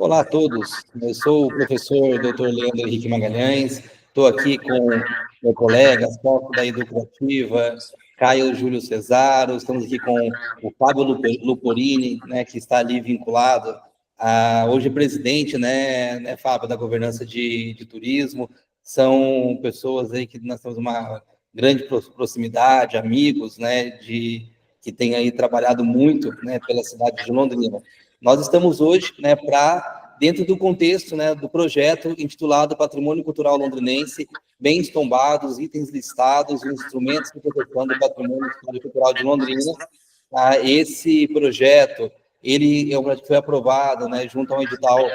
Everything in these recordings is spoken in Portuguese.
Olá a todos, eu sou o professor Dr. Leandro Henrique Magalhães, estou aqui com meu colega, sócio da Educativa, Caio Júlio Cesaro, estamos aqui com o Fábio Luporini, né, que está ali vinculado, hoje presidente, né, Fábio, da governança de turismo. São pessoas aí que nós temos uma grande proximidade, amigos, né, que têm aí trabalhado muito, né, pela cidade de Londrina. Nós estamos hoje, né, dentro do contexto, né, do projeto intitulado Patrimônio Cultural Londrinense, Bens Tombados, Itens Listados e Instrumentos de Proteção do Patrimônio Cultural de Londrina. Esse projeto, ele é um projeto que foi aprovado, né, junto ao edital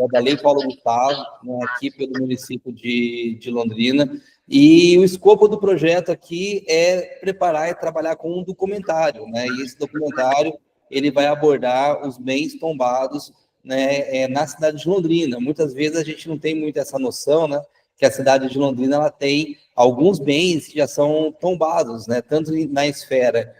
da Lei Paulo Gustavo, né, aqui pelo município de Londrina. E o escopo do projeto aqui é preparar e trabalhar com um documentário, né, e esse documentário ele vai abordar os bens tombados, né, na cidade de Londrina. Muitas vezes a gente não tem muito essa noção, né, que a cidade de Londrina ela tem alguns bens que já são tombados, né, tanto na esfera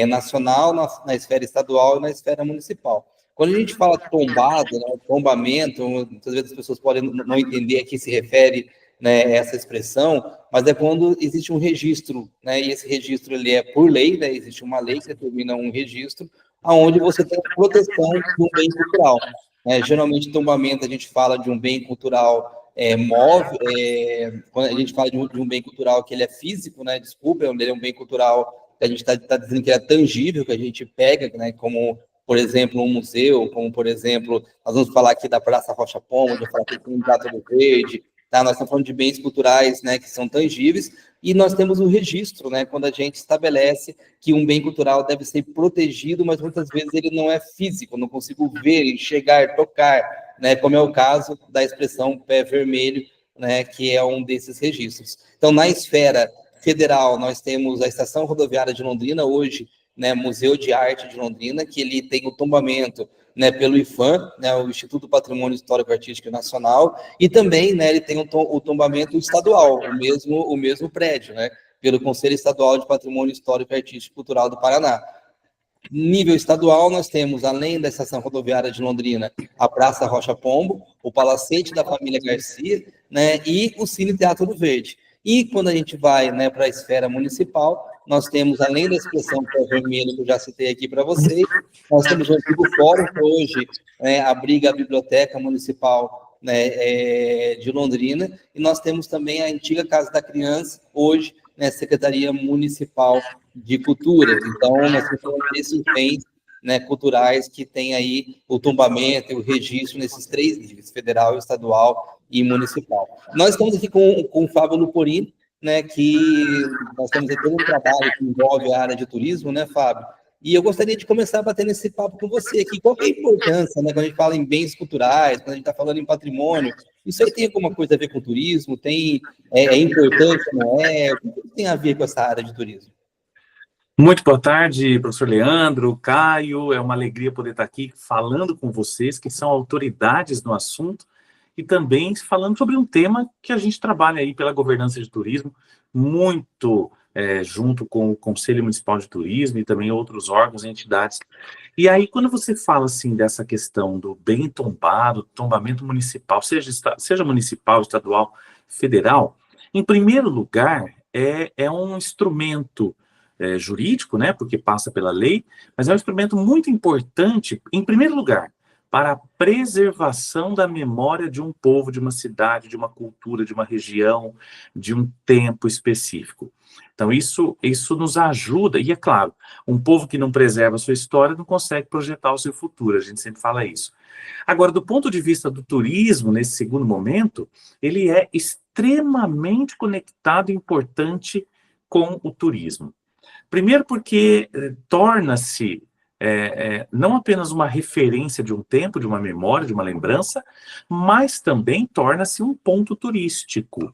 nacional, na esfera estadual e na esfera municipal. Quando a gente fala tombado, né, tombamento, muitas vezes as pessoas podem não entender a que se refere, né, essa expressão, mas é quando existe um registro, né, e esse registro ele é por lei, né, existe uma lei que determina um registro, aonde você tem a proteção de um bem cultural. Geralmente, tombamento, a gente fala de um bem cultural móvel, quando a gente fala de um bem cultural que ele é físico, né, desculpa, ele é um bem cultural que a gente está dizendo que é tangível, que a gente pega, né, como, por exemplo, um museu, como, por exemplo, nós vamos falar aqui da Praça Rocha Pombo, vamos falar aqui do Teatro do Verde, tá? Nós estamos falando de bens culturais, né, que são tangíveis, e nós temos o registro, né, quando a gente estabelece que um bem cultural deve ser protegido, mas muitas vezes ele não é físico, não consigo ver, enxergar, tocar, né, como é o caso da expressão pé vermelho, né, que é um desses registros. Então, na esfera federal, nós temos a Estação Rodoviária de Londrina, hoje, né, Museu de Arte de Londrina, que ele tem o tombamento, né, pelo IPHAN, né, o Instituto Patrimônio Histórico Artístico Nacional, e também, né, ele tem o tombamento estadual, o mesmo prédio, né, pelo Conselho Estadual de Patrimônio Histórico Artístico e Cultural do Paraná. Nível estadual, nós temos, além da Estação Rodoviária de Londrina, a Praça Rocha Pombo, o Palacete da Família Garcia, né, e o Cine Teatro do Verde. E quando a gente vai, né, para a esfera municipal, nós temos, além da expressão pé vermelho que eu já citei aqui para vocês, nós temos o antigo fórum, que hoje, né, abriga a Biblioteca Municipal, né, de Londrina, e nós temos também a antiga Casa da Criança, hoje, né, Secretaria Municipal de Cultura. Então, nós estamos falando desses bens, né, culturais que tem aí o tombamento e o registro nesses três níveis, federal, estadual e municipal. Nós estamos aqui com o Fábio Luporini, né, que nós temos aqui todo um trabalho que envolve a área de turismo, né, Fábio? E eu gostaria de começar batendo esse papo com você aqui. Qual é a importância, né, quando a gente fala em bens culturais, quando a gente está falando em patrimônio? Isso aí tem alguma coisa a ver com turismo? É importante, não é? O que tem a ver com essa área de turismo? Muito boa tarde, professor Leandro, Caio. É uma alegria poder estar aqui falando com vocês, que são autoridades no assunto, e também falando sobre um tema que a gente trabalha aí pela governança de turismo, muito junto com o Conselho Municipal de Turismo e também outros órgãos e entidades. E aí, quando você fala assim dessa questão do bem tombado, tombamento municipal, seja municipal, estadual, federal, em primeiro lugar, é um instrumento jurídico, né, porque passa pela lei, mas é um instrumento muito importante, em primeiro lugar, para a preservação da memória de um povo, de uma cidade, de uma cultura, de uma região, de um tempo específico. Então, isso nos ajuda, e é claro, um povo que não preserva a sua história não consegue projetar o seu futuro, a gente sempre fala isso. Agora, do ponto de vista do turismo, nesse segundo momento, ele é extremamente conectado e importante com o turismo. Primeiro porque torna-se não apenas uma referência de um tempo, de uma memória, de uma lembrança, mas também torna-se um ponto turístico.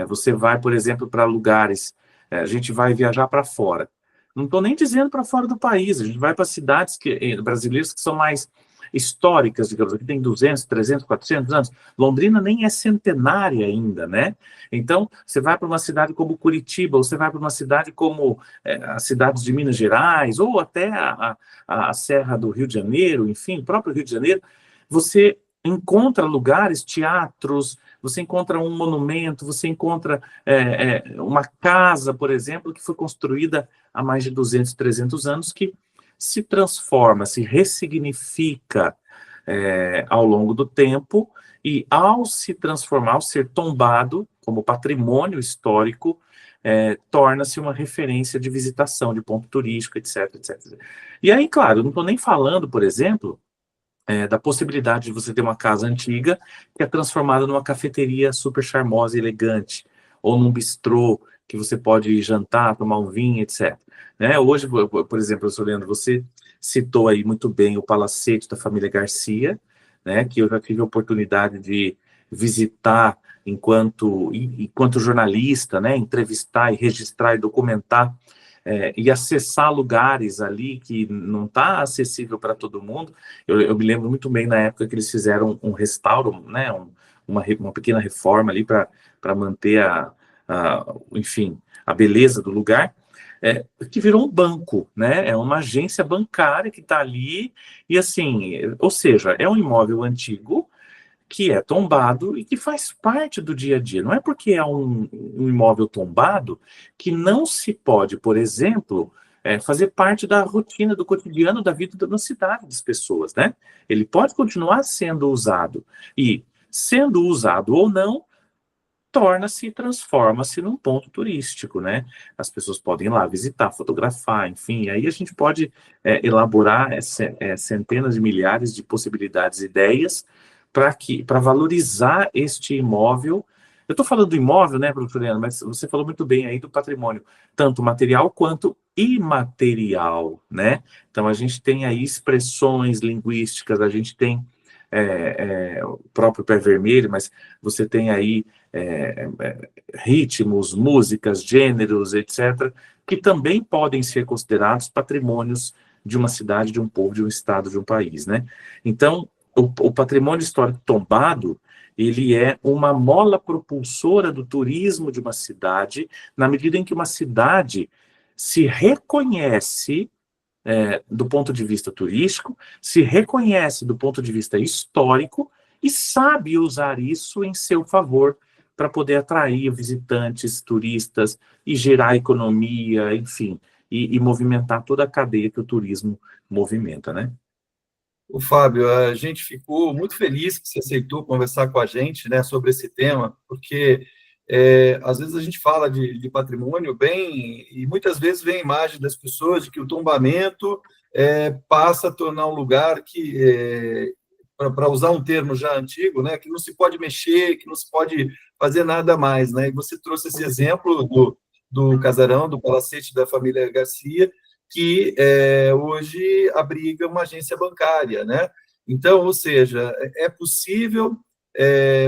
Você vai, por exemplo, para lugares, a gente vai viajar para fora. Não estou nem dizendo para fora do país, a gente vai para cidades brasileiras que são mais históricas, digamos, aqui tem 200, 300, 400 anos. Londrina nem é centenária ainda, né? Então, você vai para uma cidade como Curitiba, ou você vai para uma cidade como as cidades de Minas Gerais, ou até a Serra do Rio de Janeiro, enfim, o próprio Rio de Janeiro, você encontra lugares, teatros, você encontra um monumento, você encontra uma casa, por exemplo, que foi construída há mais de 200, 300 anos, que se transforma, se ressignifica ao longo do tempo, e ao se transformar, ao ser tombado como patrimônio histórico, torna-se uma referência de visitação, de ponto turístico, etc, etc. E aí, claro, eu não estou nem falando, por exemplo, da possibilidade de você ter uma casa antiga que é transformada numa cafeteria super charmosa e elegante, ou num bistrô que você pode jantar, tomar um vinho, etc. Né? Hoje, por exemplo, professor Leandro, você citou aí muito bem o palacete da família Garcia, né, que eu já tive a oportunidade de visitar enquanto jornalista, né, entrevistar e registrar e documentar e acessar lugares ali que não está acessível para todo mundo. Eu me lembro muito bem na época que eles fizeram um restauro, né, uma pequena reforma ali para manter enfim, a beleza do lugar, que virou um banco, né? É uma agência bancária que está ali, e assim, ou seja, é um imóvel antigo que é tombado e que faz parte do dia a dia. Não é porque é um imóvel tombado que não se pode, por exemplo, fazer parte da rotina, do cotidiano, da vida da cidade das pessoas, né? Ele pode continuar sendo usado. E, sendo usado ou não, torna-se e transforma-se num ponto turístico, né? As pessoas podem ir lá visitar, fotografar, enfim, aí a gente pode elaborar centenas de milhares de possibilidades, ideias, para valorizar este imóvel. Eu estou falando do imóvel, né, professor Leandro, mas você falou muito bem aí do patrimônio, tanto material quanto imaterial, né? Então, a gente tem aí expressões linguísticas, a gente tem o próprio pé vermelho, mas você tem aí ritmos, músicas, gêneros, etc., que também podem ser considerados patrimônios de uma cidade, de um povo, de um estado, de um país, né? Então, o patrimônio histórico tombado, ele é uma mola propulsora do turismo de uma cidade, na medida em que uma cidade se reconhece do ponto de vista turístico, se reconhece do ponto de vista histórico e sabe usar isso em seu favor para poder atrair visitantes, turistas e gerar economia, enfim, e movimentar toda a cadeia que o turismo movimenta, né? O Fábio, a gente ficou muito feliz que você aceitou conversar com a gente, né, sobre esse tema, porque às vezes a gente fala de patrimônio bem, e muitas vezes vem a imagem das pessoas de que o tombamento passa a tornar um lugar que, para usar um termo já antigo, né, que não se pode mexer, que não se pode fazer nada mais, né? E você trouxe esse exemplo do casarão, do palacete da família Garcia, que hoje abriga uma agência bancária, né? Então, ou seja, é possível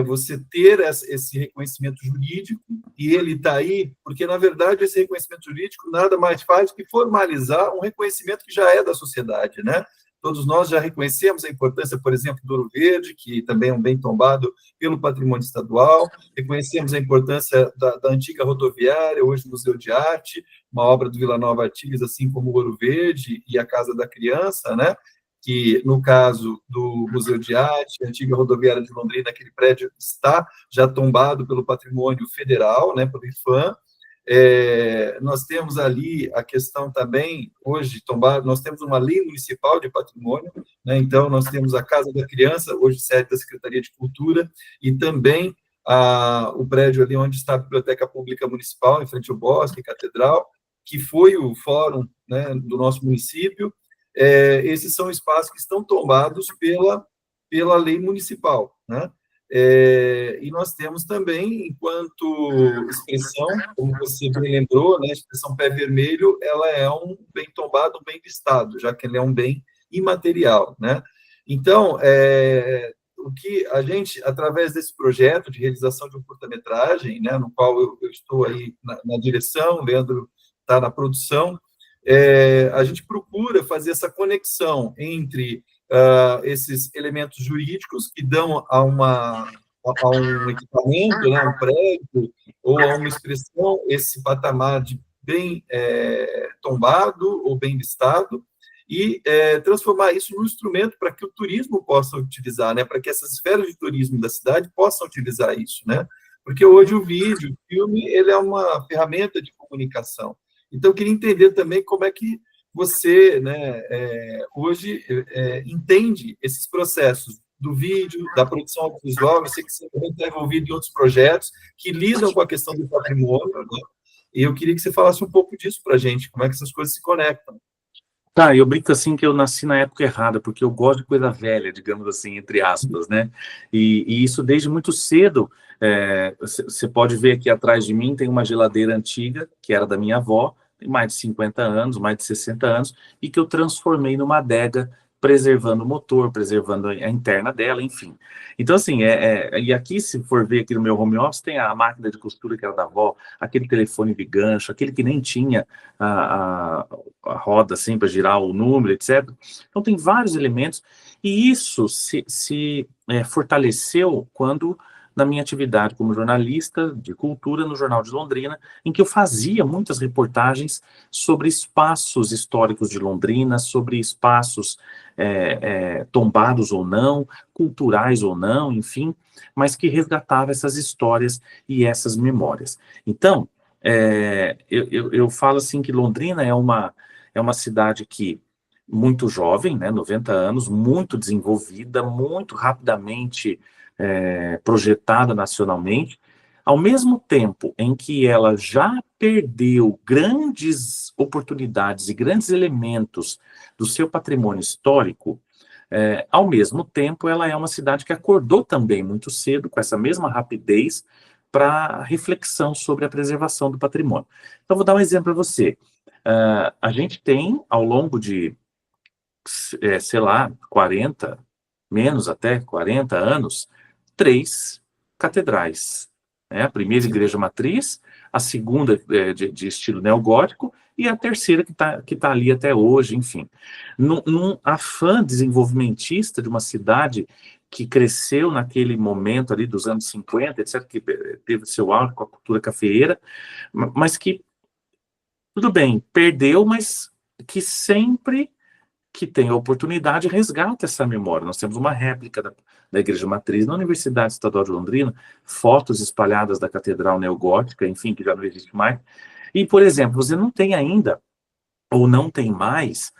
você ter esse reconhecimento jurídico, e ele está aí, porque, na verdade, esse reconhecimento jurídico nada mais faz do que formalizar um reconhecimento que já é da sociedade, né? Todos nós já reconhecemos a importância, por exemplo, do Ouro Verde, que também é um bem tombado pelo patrimônio estadual, reconhecemos a importância da antiga rodoviária, hoje Museu de Arte, uma obra do Vila Nova Artigas, assim como o Ouro Verde e a Casa da Criança, né? Que, no caso do Museu de Arte, a antiga rodoviária de Londrina, aquele prédio está já tombado pelo patrimônio federal, né, pelo IPHAN. Nós temos ali a questão também, hoje, tombado, nós temos uma lei municipal de patrimônio, né, então nós temos a Casa da Criança, hoje sede da Secretaria de Cultura, e também o prédio ali onde está a Biblioteca Pública Municipal, em frente ao Bosque, Catedral, que foi o fórum, né, do nosso município. Esses são espaços que estão tombados pela lei municipal, né? E nós temos também, enquanto expressão, como você bem lembrou, né, a expressão pé vermelho, ela é um bem tombado, um bem listado, já que ele é um bem imaterial, né? Então, o que a gente, através desse projeto de realização de um curta-metragem, né, no qual eu estou aí na direção, o Leandro está na produção, a gente procura fazer essa conexão entre esses elementos jurídicos que dão a um equipamento, né, um prédio, ou a uma expressão, esse patamar de bem tombado ou bem listado, e transformar isso num instrumento para que o turismo possa utilizar, né? Para que essas esferas de turismo da cidade possam utilizar isso, né? Porque hoje o vídeo, o filme, ele é uma ferramenta de comunicação. Então, eu queria entender também como é que você, né, hoje entende esses processos do vídeo, da produção audiovisual. Eu sei que você também está envolvido em outros projetos que lidam com a questão do patrimônio, né? E eu queria que você falasse um pouco disso para a gente, como é que essas coisas se conectam. Tá, eu brinco assim que eu nasci na época errada, porque eu gosto de coisa velha, digamos assim, entre aspas, né? E isso desde muito cedo. Você pode ver aqui atrás de mim tem uma geladeira antiga, que era da minha avó, tem mais de 50 anos, mais de 60 anos, e que eu transformei numa adega, preservando o motor, preservando a interna dela, enfim. Então, assim, e aqui, se for ver aqui no meu home office, tem a máquina de costura que era da avó, aquele telefone de gancho, aquele que nem tinha a roda assim para girar o número, etc. Então tem vários elementos, e isso se fortaleceu quando, na minha atividade como jornalista de cultura no Jornal de Londrina, em que eu fazia muitas reportagens sobre espaços históricos de Londrina, sobre espaços tombados ou não, culturais ou não, enfim, mas que resgatava essas histórias e essas memórias. Então, eu falo assim que Londrina é uma cidade que muito jovem, né, 90 anos, muito desenvolvida, muito rapidamente projetada nacionalmente, ao mesmo tempo em que ela já perdeu grandes oportunidades e grandes elementos do seu patrimônio histórico. Ao mesmo tempo, ela é uma cidade que acordou também muito cedo, com essa mesma rapidez, para reflexão sobre a preservação do patrimônio. Então, vou dar um exemplo para você. A gente tem, ao longo de, sei lá, 40, menos até 40 anos, 3 catedrais. Né? A primeira igreja matriz, a segunda de estilo neogótico, e a terceira que tá ali até hoje, enfim. Num afã desenvolvimentista de uma cidade que cresceu naquele momento ali dos anos 50, etc., que teve seu auge com a cultura cafeeira, mas que, tudo bem, perdeu, mas que sempre que tem a oportunidade resgata essa memória. Nós temos uma réplica da Igreja Matriz na Universidade Estadual de Londrina, fotos espalhadas da Catedral Neogótica, enfim, que já não existe mais. E, por exemplo, você não tem ainda, ou não tem mais,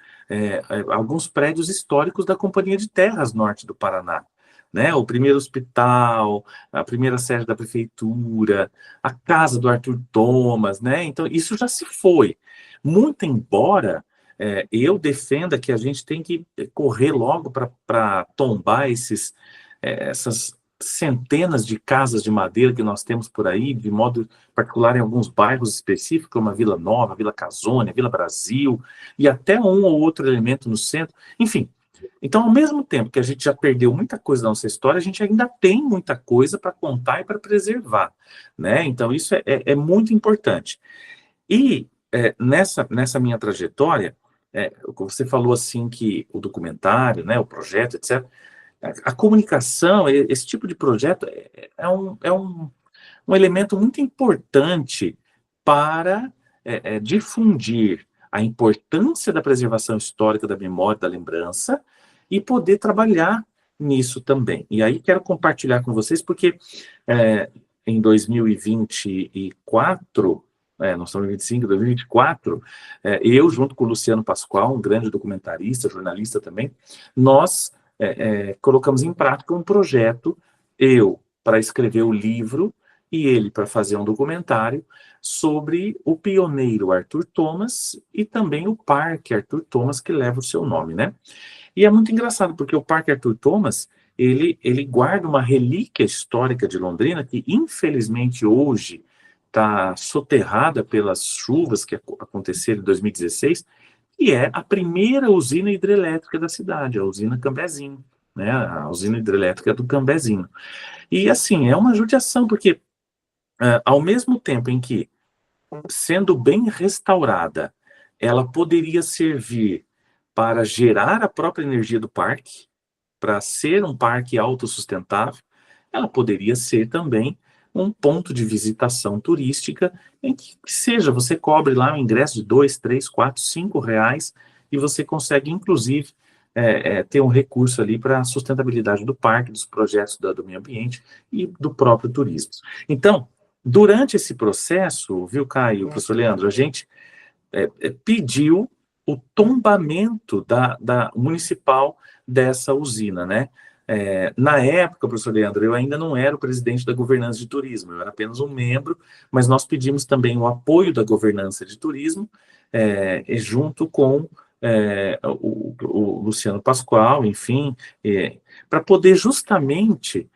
alguns prédios históricos da Companhia de Terras Norte do Paraná. Né? O primeiro hospital, a primeira sede da prefeitura, a casa do Arthur Thomas, né? Então, isso já se foi. Muito embora eu defenda que a gente tem que correr logo para tombar essas centenas de casas de madeira que nós temos por aí, de modo particular em alguns bairros específicos, como a Vila Nova, a Vila Casônia, a Vila Brasil, e até um ou outro elemento no centro. Enfim, então, ao mesmo tempo que a gente já perdeu muita coisa da nossa história, a gente ainda tem muita coisa para contar e para preservar, né? Então, isso é muito importante. E nessa minha trajetória, você falou assim que o documentário, né, o projeto, etc., a comunicação, esse tipo de projeto um elemento muito importante para difundir a importância da preservação histórica da memória, da lembrança, e poder trabalhar nisso também. E aí quero compartilhar com vocês, porque em 2024, nós estamos em 25, 2024, eu, junto com o Luciano Pascoal, um grande documentarista, jornalista também, nós colocamos em prática um projeto, eu para escrever o livro e ele para fazer um documentário sobre o pioneiro Arthur Thomas e também o Parque Arthur Thomas, que leva o seu nome, né? E é muito engraçado, porque o Parque Arthur Thomas, ele guarda uma relíquia histórica de Londrina que, infelizmente, hoje está soterrada pelas chuvas que aconteceram em 2016, e é a primeira usina hidrelétrica da cidade, a usina Cambezinho, né? A usina hidrelétrica do Cambezinho. E, assim, é uma judiação, porque, ao mesmo tempo em que, sendo bem restaurada, ela poderia servir para gerar a própria energia do parque, para ser um parque autossustentável, ela poderia ser também um ponto de visitação turística em que seja, você cobre lá um ingresso de 2, 3, 4, 5 reais e você consegue, inclusive, ter um recurso ali para a sustentabilidade do parque, dos projetos do meio ambiente e do próprio turismo. Então, durante esse processo, viu, Caio, professor Leandro, a gente pediu o tombamento da municipal dessa usina, né? Na época, professor Leandro, eu ainda não era o presidente da governança de turismo, eu era apenas um membro, mas nós pedimos também o apoio da governança de turismo, junto com o Luciano Pascoal, enfim, para poder justamente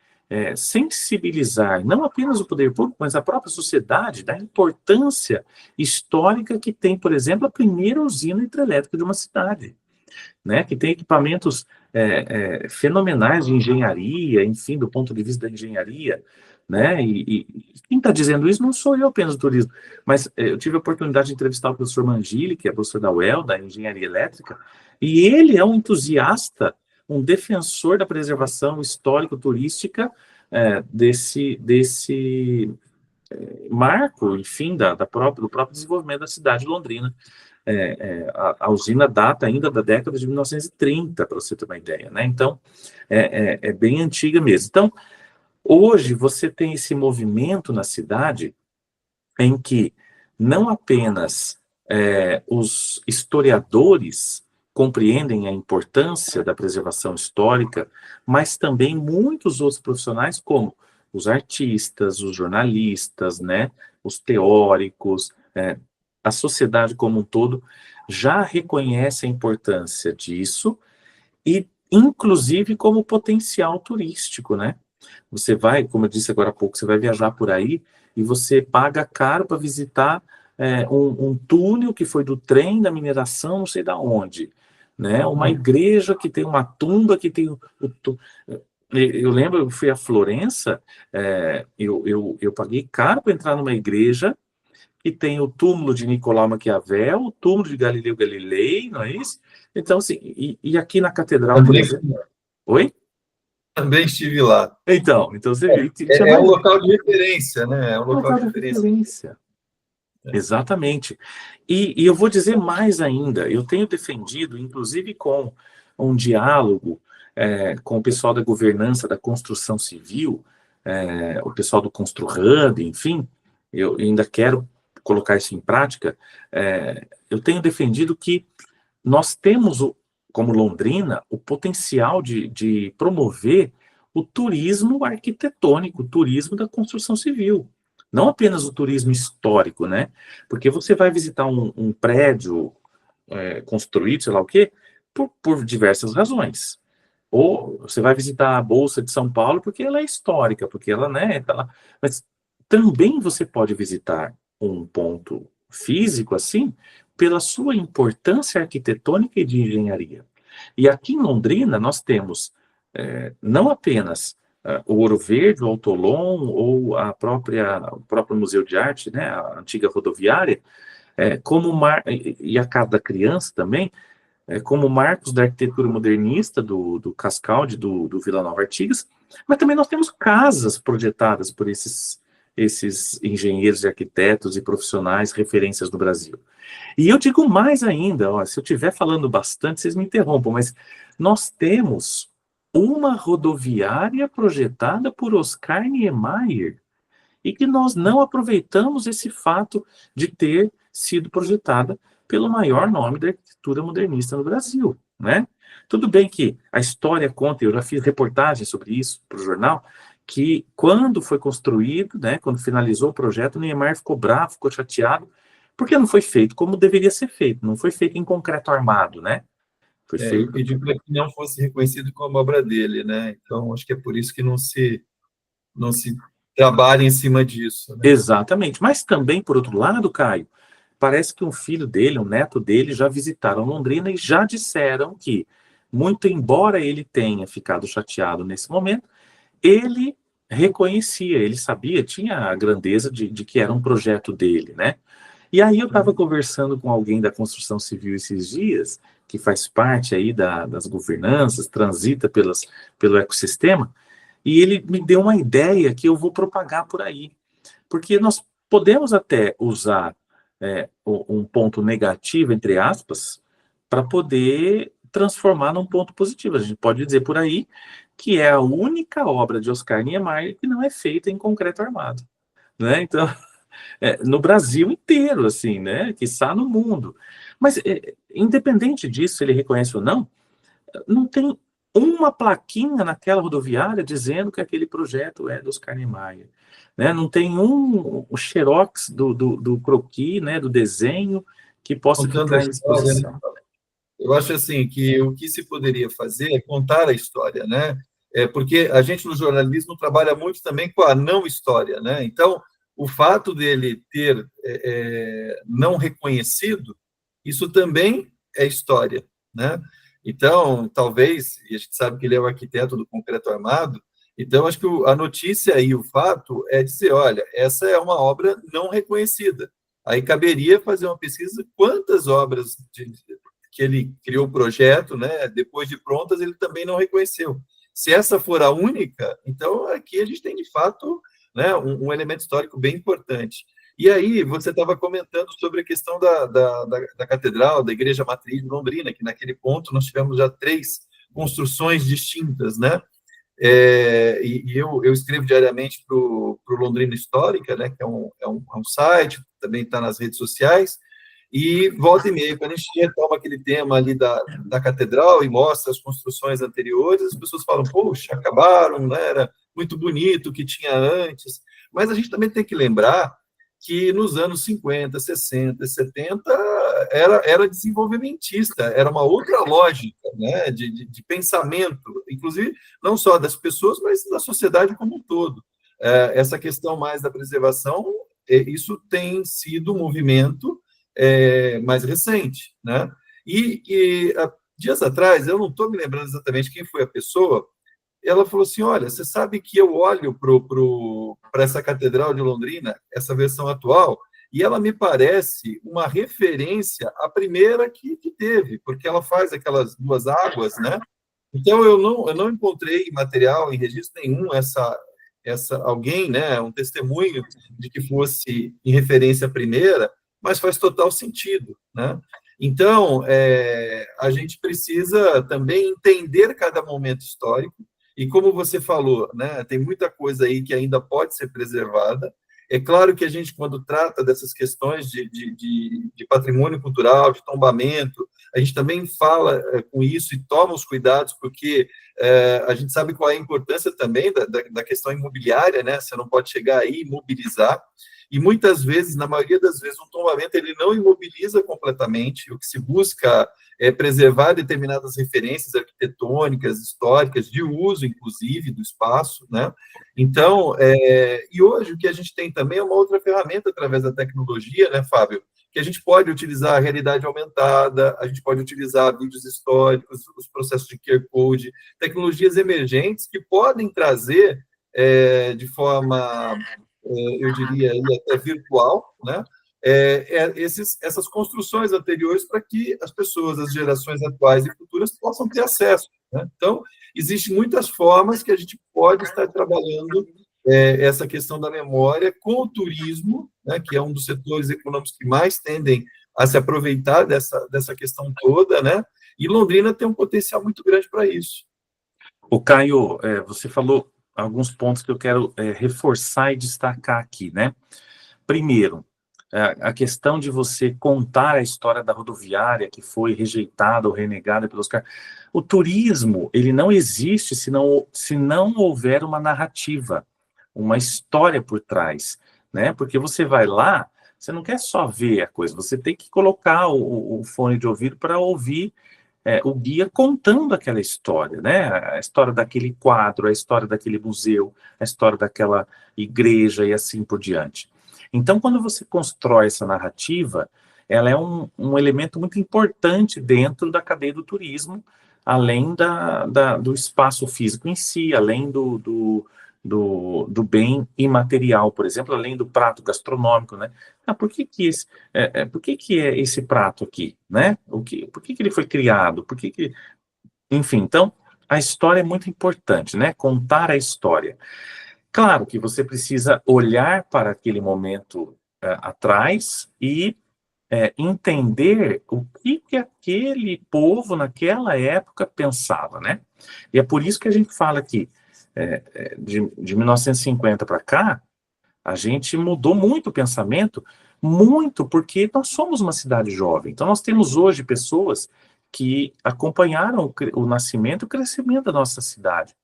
sensibilizar não apenas o poder público, mas a própria sociedade da importância histórica que tem, por exemplo, a primeira usina hidrelétrica de uma cidade, né, que tem equipamentos fenomenais de engenharia, enfim, do ponto de vista da engenharia, né, e quem está dizendo isso não sou eu apenas do turismo, mas eu tive a oportunidade de entrevistar o professor Mangili, que é professor da UEL, da Engenharia Elétrica, e ele é um entusiasta, um defensor da preservação histórico-turística desse marco, enfim, do próprio desenvolvimento da cidade de Londrina. A usina data ainda da década de 1930, para você ter uma ideia, né? Então, é bem antiga mesmo. Então, hoje você tem esse movimento na cidade em que não apenas os historiadores compreendem a importância da preservação histórica, mas também muitos outros profissionais, como os artistas, os jornalistas, né, os teóricos, a sociedade como um todo, já reconhece a importância disso, e inclusive como potencial turístico, né? Você vai, como eu disse agora há pouco, você vai viajar por aí e você paga caro para visitar um túnel que foi do trem da mineração, não sei da onde, né? Uma igreja que tem uma tumba que tem eu lembro, eu fui a Florença, eu paguei caro para entrar numa igreja que tem o túmulo de Nicolau Maquiavel, o túmulo de Galileu Galilei, não é isso? Então, assim, e aqui na catedral, por exemplo... Oi? Também estive lá. Então você viu. É um local de referência, né? É um local de referência. Exatamente. E eu vou dizer mais ainda, eu tenho defendido, inclusive com um diálogo com o pessoal da governança, da construção civil, o pessoal do ConstruHub, enfim, eu ainda quero colocar isso em prática, eu tenho defendido que nós temos, como Londrina, o potencial de promover o turismo arquitetônico, o turismo da construção civil. Não apenas o turismo histórico, né? Porque você vai visitar um prédio construído, sei lá o quê, por diversas razões. Ou você vai visitar a Bolsa de São Paulo porque ela é histórica, porque ela, né, tá lá. Mas também você pode visitar um ponto físico, assim, pela sua importância arquitetônica e de engenharia. E aqui em Londrina nós temos não apenas o Ouro Verde, o Autolon, ou o próprio Museu de Arte, né, a antiga rodoviária, e a Casa da Criança também, como marcos da arquitetura modernista do Cascaldi, do Vila Nova Artigas, mas também nós temos casas projetadas por esses engenheiros e arquitetos e profissionais, referências do Brasil. E eu digo mais ainda, se eu estiver falando bastante, vocês me interrompam, mas nós temos uma rodoviária projetada por Oscar Niemeyer, e que nós não aproveitamos esse fato de ter sido projetada pelo maior nome da arquitetura modernista no Brasil, né? Tudo bem que a história conta, eu já fiz reportagem sobre isso para o jornal, que quando foi construído, né, quando finalizou o projeto, o Niemeyer ficou bravo, ficou chateado, porque não foi feito como deveria ser feito, não foi feito em concreto armado, né? Foi feito... E pediu para que não fosse reconhecido como obra dele, né? Então, acho que é por isso que não se trabalha em cima disso, né? Exatamente, mas também, por outro lado, Caio, parece que um filho dele, um neto dele, já visitaram Londrina e já disseram que, muito embora ele tenha ficado chateado nesse momento, ele reconhecia, ele sabia, tinha a grandeza de que era um projeto dele, né? E aí eu estava conversando com alguém da construção civil esses dias, que faz parte aí das governanças, transita pelo ecossistema, e ele me deu uma ideia que eu vou propagar por aí. Porque nós podemos até usar um ponto negativo, entre aspas, para poder transformar num ponto positivo. A gente pode dizer por aí que é a única obra de Oscar Niemeyer que não é feita em concreto armado, né? Então, no Brasil inteiro, assim, né? Quiçá no mundo. Mas, independente disso, ele reconhece ou não, não tem uma plaquinha naquela rodoviária dizendo que aquele projeto é do Oscar Niemeyer, né? Não tem o xerox do croquis, né? Do desenho que possa Contando a ficar em história, né? exposição. Eu acho assim que o que se poderia fazer é contar a história, né? Porque a gente no jornalismo trabalha muito também com a não história, né? Então, o fato dele ter não reconhecido, isso também é história, né? Então, talvez, e a gente sabe que ele é o arquiteto do concreto armado, então acho que a notícia e o fato é dizer, olha, essa é uma obra não reconhecida. Aí caberia fazer uma pesquisa quantas obras que ele criou o projeto, né, depois de prontas, ele também não reconheceu. Se essa for a única, então aqui a gente tem, de fato, né, um elemento histórico bem importante. E aí, você estava comentando sobre a questão da catedral, da igreja matriz de Londrina, que naquele ponto nós tivemos já 3 construções distintas, né? Eu escrevo diariamente para o Londrina Histórica, né, que é um site, também está nas redes sociais, e volta e meia, quando a gente retoma aquele tema ali da catedral e mostra as construções anteriores, as pessoas falam, poxa, acabaram, né? Era muito bonito o que tinha antes, mas a gente também tem que lembrar que nos anos 50, 60, 70 era desenvolvimentista, era uma outra lógica, né, de pensamento, inclusive não só das pessoas, mas da sociedade como um todo. Essa questão mais da preservação, isso tem sido um movimento mais recente, né? Dias atrás, eu não estou me lembrando exatamente quem foi a pessoa, ela falou assim, olha, você sabe que eu olho para essa Catedral de Londrina, essa versão atual, e ela me parece uma referência à primeira que teve, porque ela faz aquelas 2 águas, né? Então, eu não encontrei material em registro nenhum, alguém, né, um testemunho de que fosse em referência à primeira, mas faz total sentido, né? Então, a gente precisa também entender cada momento histórico, e como você falou, né, tem muita coisa aí que ainda pode ser preservada. É claro que a gente, quando trata dessas questões de patrimônio cultural, de tombamento, a gente também fala com isso e toma os cuidados, porque a gente sabe qual é a importância também da questão imobiliária, né? Você não pode chegar aí e imobilizar. E muitas vezes, na maioria das vezes, um tombamento ele não imobiliza completamente. O que se busca é preservar determinadas referências arquitetônicas, históricas, de uso, inclusive, do espaço, né? Então, e hoje o que a gente tem também é uma outra ferramenta através da tecnologia, né, Fábio? Que a gente pode utilizar a realidade aumentada, a gente pode utilizar vídeos históricos, os processos de QR Code, tecnologias emergentes que podem trazer de forma, eu diria, até virtual, né? Essas construções anteriores para que as pessoas, as gerações atuais e futuras, possam ter acesso, né? Então, existem muitas formas que a gente pode estar trabalhando essa questão da memória com o turismo, né, que é um dos setores econômicos que mais tendem a se aproveitar dessa questão toda, né? E Londrina tem um potencial muito grande para isso. O Caio, você falou alguns pontos que eu quero reforçar e destacar aqui, né? Primeiro, a questão de você contar a história da rodoviária que foi rejeitada ou renegada pelos caras. O turismo, ele não existe se não houver uma narrativa, uma história por trás, né? Porque você vai lá, você não quer só ver a coisa, você tem que colocar o fone de ouvido para ouvir o guia contando aquela história, né? A história daquele quadro, a história daquele museu, a história daquela igreja e assim por diante. Então, quando você constrói essa narrativa, ela é um elemento muito importante dentro da cadeia do turismo, além do espaço físico em si, além do bem imaterial, por exemplo, além do prato gastronômico, né? Por que é esse prato aqui, né? Por que ele foi criado? Enfim, então, a história é muito importante, né? Contar a história. Claro que você precisa olhar para aquele momento atrás e entender o que aquele povo naquela época pensava, né? E é por isso que a gente fala que de 1950 para cá, a gente mudou muito o pensamento, muito porque nós somos uma cidade jovem. Então nós temos hoje pessoas que acompanharam o nascimento e o crescimento da nossa cidade,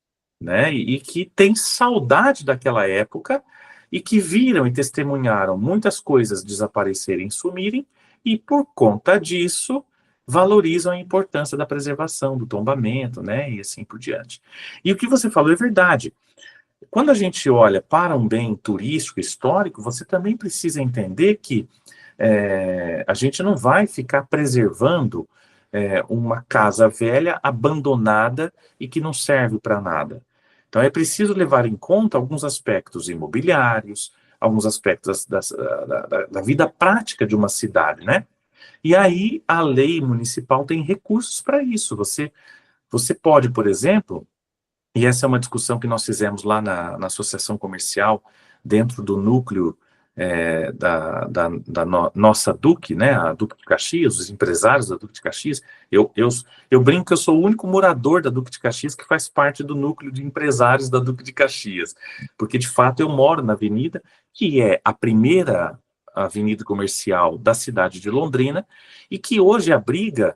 né? E que têm saudade daquela época e que viram e testemunharam muitas coisas desaparecerem, sumirem, e por conta disso valorizam a importância da preservação, do tombamento, né? E assim por diante. E o que você falou é verdade. Quando a gente olha para um bem turístico, histórico, você também precisa entender que a gente não vai ficar preservando uma casa velha, abandonada e que não serve para nada. Então é preciso levar em conta alguns aspectos imobiliários, alguns aspectos da vida prática de uma cidade, né? E aí a lei municipal tem recursos para isso. Você pode, por exemplo, e essa é uma discussão que nós fizemos lá na Associação Comercial, dentro do núcleo nossa Duque, né, a Duque de Caxias, os empresários da Duque de Caxias. Eu brinco que eu sou o único morador da Duque de Caxias que faz parte do núcleo de empresários da Duque de Caxias, porque de fato eu moro na avenida, que é a primeira avenida comercial da cidade de Londrina, e que hoje abriga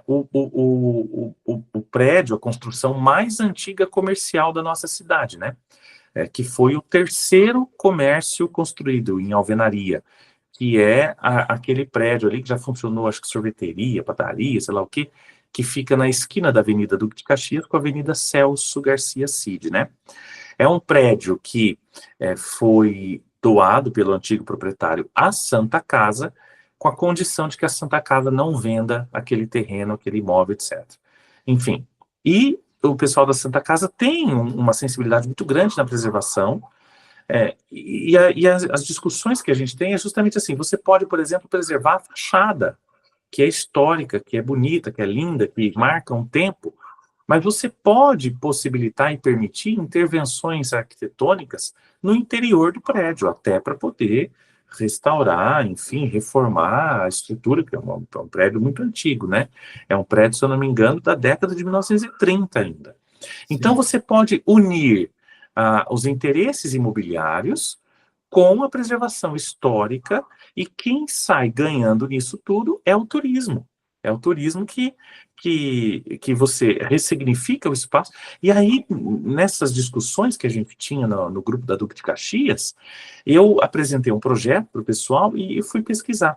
o prédio, a construção mais antiga comercial da nossa cidade, né? Que foi o terceiro comércio construído em alvenaria, que é aquele prédio ali que já funcionou, acho que sorveteria, padaria, sei lá o quê, que fica na esquina da Avenida Duque de Caxias com a Avenida Celso Garcia Cid, né? É um prédio que foi doado pelo antigo proprietário à Santa Casa, com a condição de que a Santa Casa não venda aquele terreno, aquele imóvel, etc. Enfim, e o pessoal da Santa Casa tem uma sensibilidade muito grande na preservação, e as discussões que a gente tem é justamente assim: você pode, por exemplo, preservar a fachada, que é histórica, que é bonita, que é linda, que marca um tempo, mas você pode possibilitar e permitir intervenções arquitetônicas no interior do prédio, até para poder restaurar, enfim, reformar a estrutura, que é um prédio muito antigo, né? É um prédio, se eu não me engano, da década de 1930 ainda. Então, você pode unir os interesses imobiliários com a preservação histórica, e quem sai ganhando nisso tudo é o turismo. É o turismo que você ressignifica o espaço. E aí, nessas discussões que a gente tinha no grupo da Duque de Caxias, eu apresentei um projeto para o pessoal e fui pesquisar.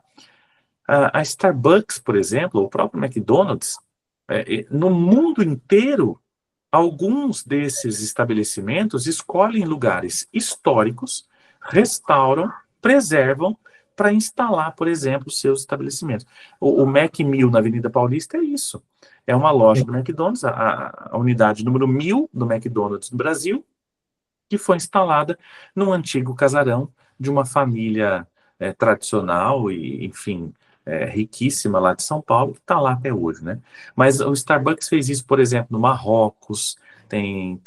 A Starbucks, por exemplo, o próprio McDonald's, no mundo inteiro, alguns desses estabelecimentos escolhem lugares históricos, restauram, preservam, para instalar, por exemplo, seus estabelecimentos. O Mac 1000 na Avenida Paulista é isso. É uma loja do McDonald's, a unidade número 1000 do McDonald's no Brasil, que foi instalada num antigo casarão de uma família tradicional e, enfim, riquíssima lá de São Paulo, que está lá até hoje, né? Mas o Starbucks fez isso, por exemplo, no Marrocos, tem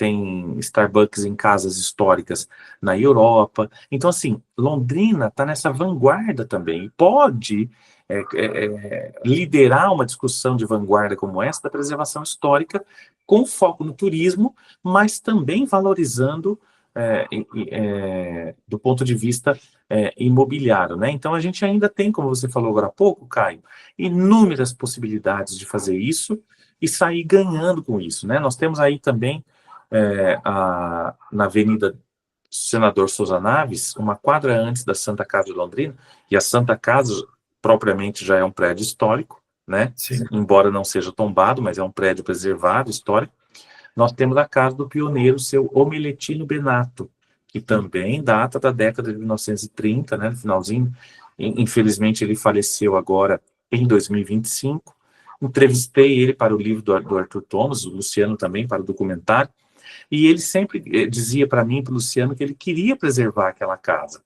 Starbucks em casas históricas na Europa. Então, assim, Londrina está nessa vanguarda também, e pode liderar uma discussão de vanguarda como essa, da preservação histórica, com foco no turismo, mas também valorizando do ponto de vista imobiliário, né? Então a gente ainda tem, como você falou agora há pouco, Caio, inúmeras possibilidades de fazer isso e sair ganhando com isso, né? Nós temos aí também na Avenida Senador Souza Naves, uma quadra antes da Santa Casa de Londrina, e a Santa Casa propriamente já é um prédio histórico, né? Sim. Embora não seja tombado, mas é um prédio preservado, histórico. Nós temos a casa do pioneiro, seu Omeletino Benato, que também data da década de 1930, né, no finalzinho. Infelizmente, ele faleceu agora em 2025. Entrevistei ele para o livro do Arthur Thomas, o Luciano também, para o documentário, e ele sempre dizia para mim, para o Luciano, que ele queria preservar aquela casa,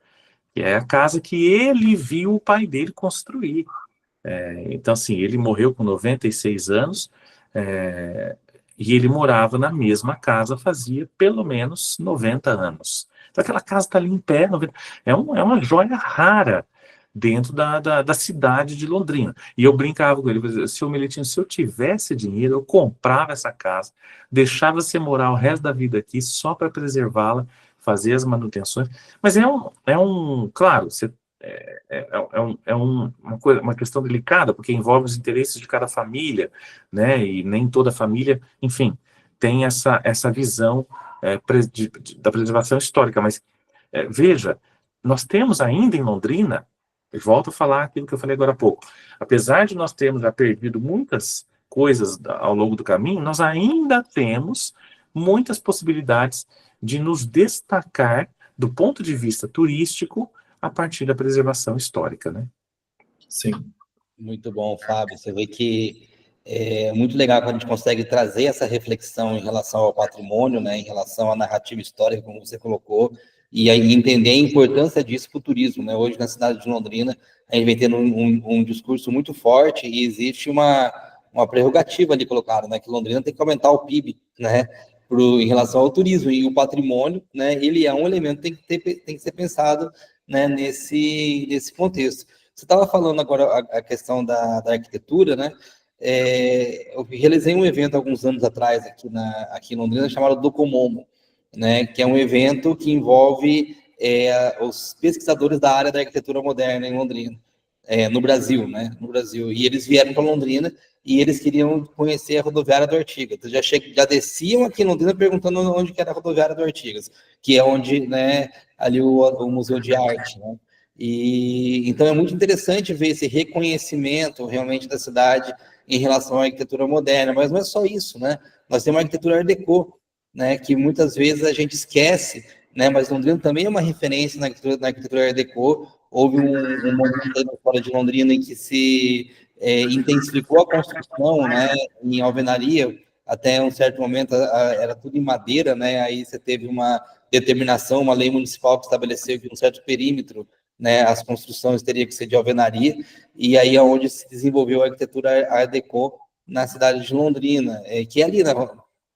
que é a casa que ele viu o pai dele construir. Então, assim, ele morreu com 96 anos, e ele morava na mesma casa fazia pelo menos 90 anos. Então aquela casa está ali em pé, é uma joia rara dentro da cidade de Londrina. E eu brincava com ele, seu Melitinho, se eu tivesse dinheiro, eu comprava essa casa, deixava você morar o resto da vida aqui só para preservá-la, fazer as manutenções. Mas claro, uma questão delicada, porque envolve os interesses de cada família, né? E nem toda família, enfim, tem essa visão da preservação histórica. Mas veja, nós temos ainda em Londrina, eu volto a falar aquilo que eu falei agora há pouco, apesar de nós termos já perdido muitas coisas ao longo do caminho, nós ainda temos muitas possibilidades de nos destacar do ponto de vista turístico a partir da preservação histórica, né? Sim. Muito bom, Fábio. Você vê que é muito legal quando a gente consegue trazer essa reflexão em relação ao patrimônio, né, em relação à narrativa histórica, como você colocou, e aí entender a importância disso para o turismo, né? Hoje, na cidade de Londrina, a gente vem tendo um discurso muito forte e existe uma prerrogativa ali colocada, né? Que Londrina tem que aumentar o PIB, né? Em relação ao turismo, e o patrimônio, né? Ele é um elemento que tem que ser pensado, né? Nesse contexto. Você estava falando agora a questão da arquitetura, né? Eu realizei um evento alguns anos atrás aqui em Londrina chamado Docomomo, né? Que é um evento que envolve os pesquisadores da área da arquitetura moderna em Londrina, no Brasil, né? No Brasil. E eles vieram para Londrina e eles queriam conhecer a rodoviária do Artigas. Então, já desciam aqui em Londrina perguntando onde que era a rodoviária do Artigas, que é onde, né, ali o Museu de Arte, né? E então é muito interessante ver esse reconhecimento realmente da cidade em relação à arquitetura moderna, mas não é só isso, né? Nós temos a arquitetura Art Deco, né, que muitas vezes a gente esquece, né, mas Londrina também é uma referência na arquitetura Art Deco. Houve um momento aí na história de Londrina em que se intensificou a construção, né, em alvenaria, até um certo momento era tudo em madeira, né, aí você teve uma determinação, uma lei municipal que estabeleceu que um certo perímetro, né, as construções teriam que ser de alvenaria, e aí é onde se desenvolveu a arquitetura Art Deco na cidade de Londrina, que é ali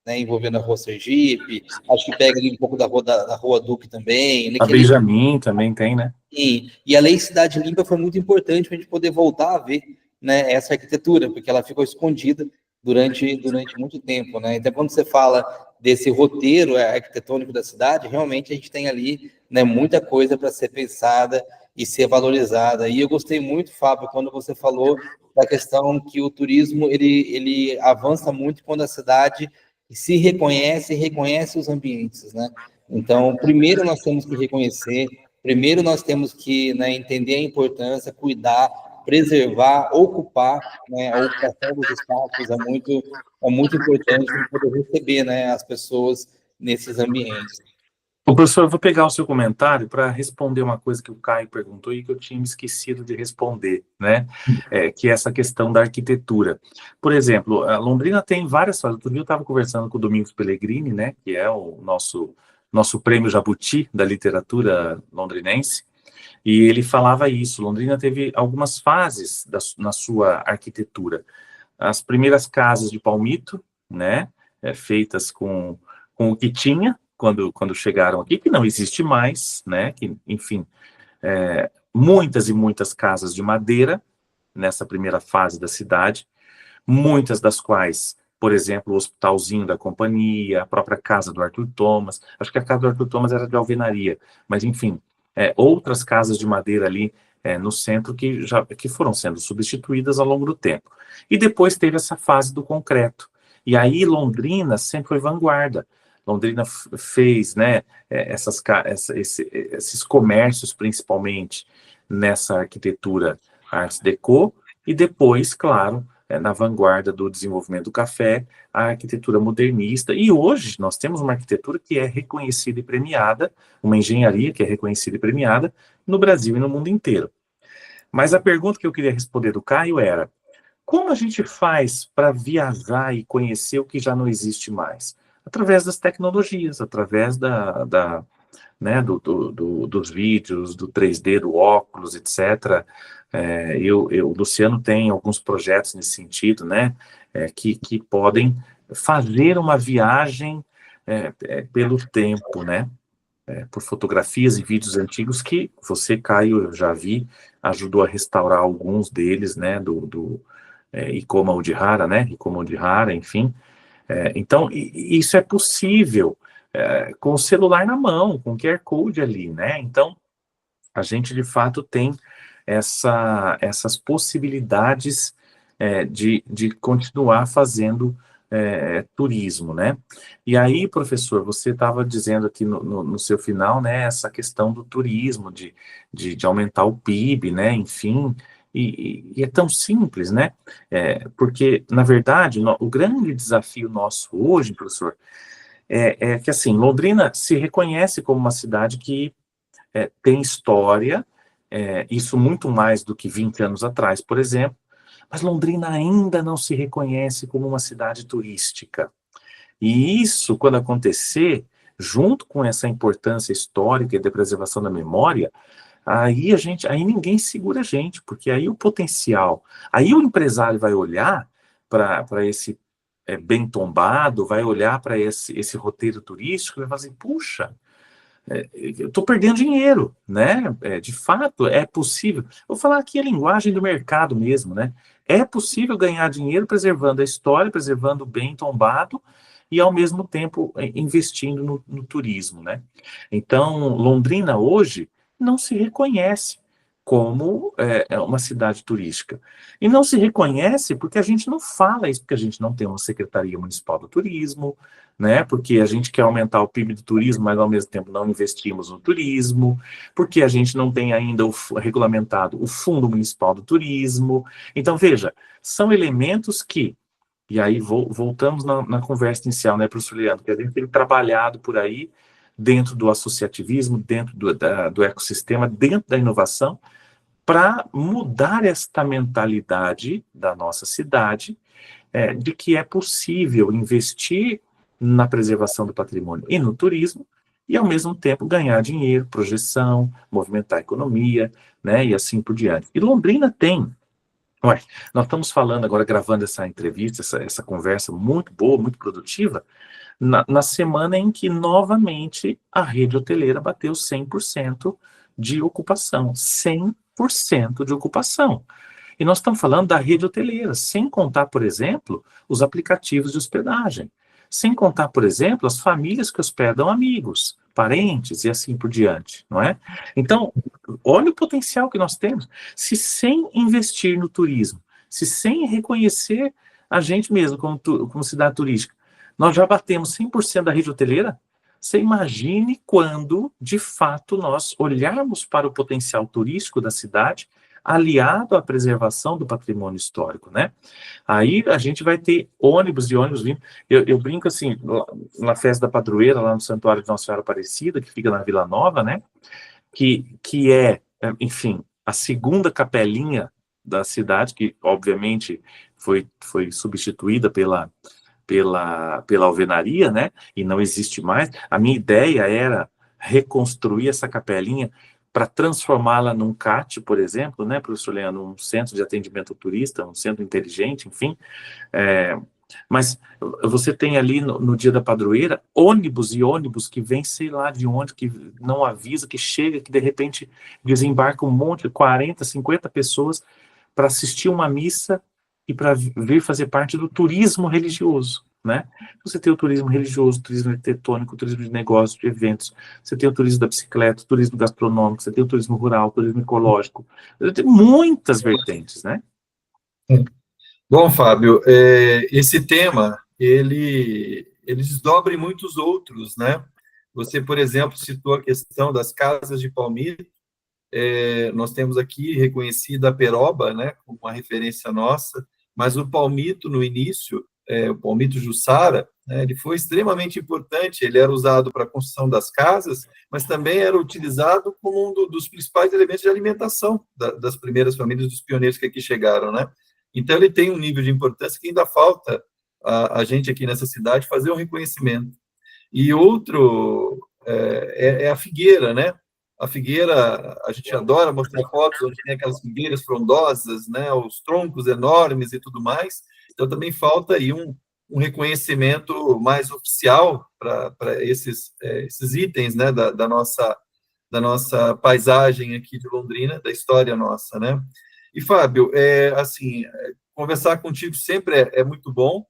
né, envolvendo a Rua Sergipe, acho que pega ali um pouco da Rua Duque também. A Benjamin também tem, né? E a Lei Cidade Limpa foi muito importante para a gente poder voltar a ver, né, essa arquitetura, porque ela ficou escondida durante muito tempo, né? Então, quando você fala desse roteiro arquitetônico da cidade, realmente a gente tem ali, né, muita coisa para ser pensada e ser valorizada. E eu gostei muito, Fábio, quando você falou da questão que o turismo ele avança muito quando a cidade se reconhece e reconhece os ambientes, né? Então, primeiro nós temos que reconhecer, primeiro nós temos que, né, entender a importância, cuidar, preservar, ocupar, né? A ocupação dos espaços é muito importante para poder receber, né, as pessoas nesses ambientes. Ô, professor, eu vou pegar o seu comentário para responder uma coisa que o Caio perguntou e que eu tinha me esquecido de responder, né? Que é essa questão da arquitetura. Por exemplo, a Londrina tem várias fases. Outro dia eu estava conversando com o Domingos Pellegrini, né? Que é o nosso prêmio Jabuti da literatura londrinense, e ele falava isso. Londrina teve algumas fases na sua arquitetura. As primeiras casas de palmito, né? Feitas com o que tinha, quando chegaram aqui, que não existe mais, né? Que, enfim, muitas e muitas casas de madeira nessa primeira fase da cidade, muitas das quais, por exemplo, o Hospitalzinho da Companhia, a própria casa do Arthur Thomas, acho que a casa do Arthur Thomas era de alvenaria, mas enfim, outras casas de madeira ali no centro que foram sendo substituídas ao longo do tempo. E depois teve essa fase do concreto. E aí Londrina sempre foi vanguarda. Londrina fez, né, esses comércios, principalmente nessa arquitetura Art Deco, e depois, claro, na vanguarda do desenvolvimento do café, a arquitetura modernista. E hoje nós temos uma arquitetura que é reconhecida e premiada, uma engenharia que é reconhecida e premiada no Brasil e no mundo inteiro. Mas a pergunta que eu queria responder do Caio era: como a gente faz para viajar e conhecer o que já não existe mais? Através das tecnologias, através né, dos vídeos, do 3D, do óculos, etc. O Luciano tem alguns projetos nesse sentido, né, que podem fazer uma viagem pelo tempo, né? por fotografias e vídeos antigos que você, Caio, eu já vi, ajudou a restaurar alguns deles, né, do Ikoma Udihara, né, Ikoma Udihara, enfim. Então, isso é possível com o celular na mão, com o QR Code ali, né? Então, a gente, de fato, tem essas possibilidades de continuar fazendo turismo, né? E aí, professor, você estava dizendo aqui no seu final, né, essa questão do turismo, de aumentar o PIB, né, enfim, e é tão simples, né? Porque, na verdade, o grande desafio nosso hoje, professor, é que, assim, Londrina se reconhece como uma cidade que tem história, isso muito mais do que 20 anos atrás, por exemplo, mas Londrina ainda não se reconhece como uma cidade turística. E isso, quando acontecer, junto com essa importância histórica e de preservação da memória, aí ninguém segura a gente, porque aí o potencial, aí o empresário vai olhar para esse bem tombado, vai olhar para esse roteiro turístico e vai falar assim, puxa, eu estou perdendo dinheiro, né? De fato, é possível. Vou falar aqui a linguagem do mercado mesmo, né? É possível ganhar dinheiro preservando a história, preservando o bem tombado e, ao mesmo tempo, investindo no turismo, né? Então, Londrina hoje não se reconhece como uma cidade turística. E não se reconhece porque a gente não fala isso, porque a gente não tem uma Secretaria Municipal do Turismo, né? Porque a gente quer aumentar o PIB do turismo, mas ao mesmo tempo não investimos no turismo, porque a gente não tem ainda regulamentado o Fundo Municipal do Turismo. Então, veja, são elementos que, e aí voltamos na conversa inicial, né, professor Leandro, que a gente tem trabalhado por aí, dentro do associativismo, dentro do ecossistema, dentro da inovação, para mudar esta mentalidade da nossa cidade, de que é possível investir na preservação do patrimônio e no turismo, e ao mesmo tempo ganhar dinheiro, projeção, movimentar a economia, né, e assim por diante. E Londrina tem. Ué, nós estamos falando agora, gravando essa entrevista, essa conversa muito boa, muito produtiva, na semana em que, novamente, a rede hoteleira bateu 100% de ocupação. 100% de ocupação. E nós estamos falando da rede hoteleira, sem contar, por exemplo, os aplicativos de hospedagem. Sem contar, por exemplo, as famílias que hospedam amigos, parentes e assim por diante, não é? Então, olha o potencial que nós temos. Se sem investir no turismo, se sem reconhecer a gente mesmo como cidade turística, nós já batemos 100% da rede hoteleira, você imagine quando, de fato, nós olharmos para o potencial turístico da cidade, aliado à preservação do patrimônio histórico, né? Aí a gente vai ter ônibus e ônibus vindo. Eu brinco assim, na festa da padroeira, lá no Santuário de Nossa Senhora Aparecida, que fica na Vila Nova, né? Que é, enfim, a segunda capelinha da cidade, que obviamente foi substituída pela alvenaria, né? E não existe mais. A minha ideia era reconstruir essa capelinha para transformá-la num CAT, por exemplo, né, professor Leandro, um centro de atendimento ao turista, um centro inteligente, enfim. Mas você tem ali no dia da padroeira ônibus e ônibus que vem sei lá de onde, que não avisa, que chega, que de repente desembarca um monte, 40, 50 pessoas para assistir uma missa e para vir fazer parte do turismo religioso, né? Você tem o turismo religioso, o turismo arquitetônico, o turismo de negócios, de eventos, você tem o turismo da bicicleta, o turismo gastronômico, você tem o turismo rural, o turismo ecológico, tem muitas vertentes, né? Bom, Fábio, esse tema, ele desdobra em muitos outros, né? Você, por exemplo, citou a questão das casas de palmito. Nós temos aqui reconhecida a peroba, né, como uma referência nossa, mas o palmito, no início, o palmito Jussara, né, ele foi extremamente importante, ele era usado para a construção das casas, mas também era utilizado como um dos principais elementos de alimentação das primeiras famílias, dos pioneiros que aqui chegaram, né? Então, ele tem um nível de importância que ainda falta a gente aqui nessa cidade fazer um reconhecimento. E outro é a figueira, né? A figueira, a gente adora mostrar fotos onde tem aquelas figueiras frondosas, né? Os troncos enormes e tudo mais. Então, também falta aí um reconhecimento mais oficial para esses itens, né, da nossa paisagem aqui de Londrina, da história nossa, né? E, Fábio, assim, conversar contigo sempre é muito bom.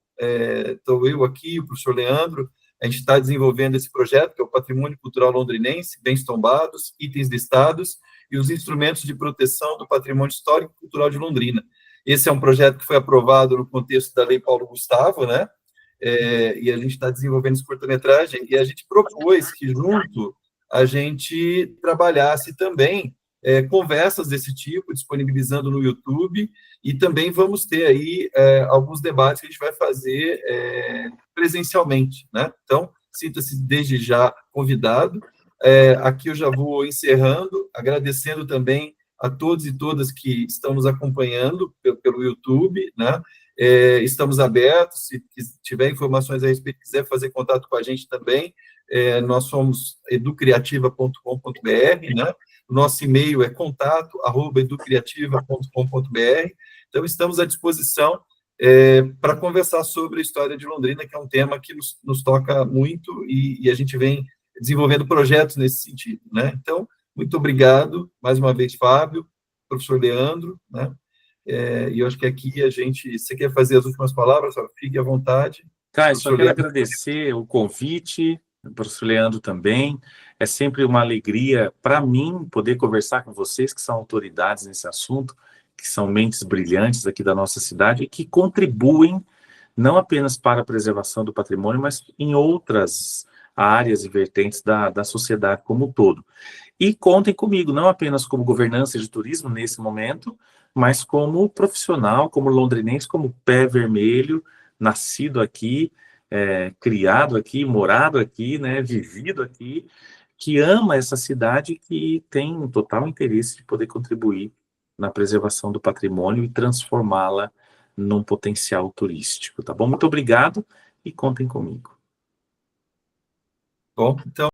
Estou eu aqui, o professor Leandro, a gente está desenvolvendo esse projeto, que é o Patrimônio Cultural Londrinense, Bens Tombados, Itens Listados e os Instrumentos de Proteção do Patrimônio Histórico e Cultural de Londrina. Esse é um projeto que foi aprovado no contexto da Lei Paulo Gustavo, né? E a gente está desenvolvendo esse curta-metragem, e a gente propôs que, junto, a gente trabalhasse também conversas desse tipo, disponibilizando no YouTube, e também vamos ter aí alguns debates que a gente vai fazer presencialmente, né? Então, sinta-se desde já convidado. Aqui eu já vou encerrando, agradecendo também a todos e todas que estão nos acompanhando pelo YouTube, né? Estamos abertos, se tiver informações a respeito, quiser fazer contato com a gente também, nós somos educriativa.com.br, né? O nosso e-mail é contato@educriativa.com.br. Então, estamos à disposição para conversar sobre a história de Londrina, que é um tema que nos toca muito, e a gente vem desenvolvendo projetos nesse sentido, né? Então, muito obrigado, mais uma vez, Fábio, professor Leandro, né? E eu acho que aqui você quer fazer as últimas palavras? Fique à vontade. Caio, só quero agradecer o convite, o professor Leandro também. É sempre uma alegria para mim poder conversar com vocês, que são autoridades nesse assunto, que são mentes brilhantes aqui da nossa cidade e que contribuem não apenas para a preservação do patrimônio, mas em outras áreas e vertentes da sociedade como um todo. E contem comigo, não apenas como governança de turismo nesse momento, mas como profissional, como londrinense, como pé vermelho, nascido aqui, criado aqui, morado aqui, né, vivido aqui, que ama essa cidade e que tem um total interesse de poder contribuir na preservação do patrimônio e transformá-la num potencial turístico, tá bom? Muito obrigado e contem comigo. Bom, então...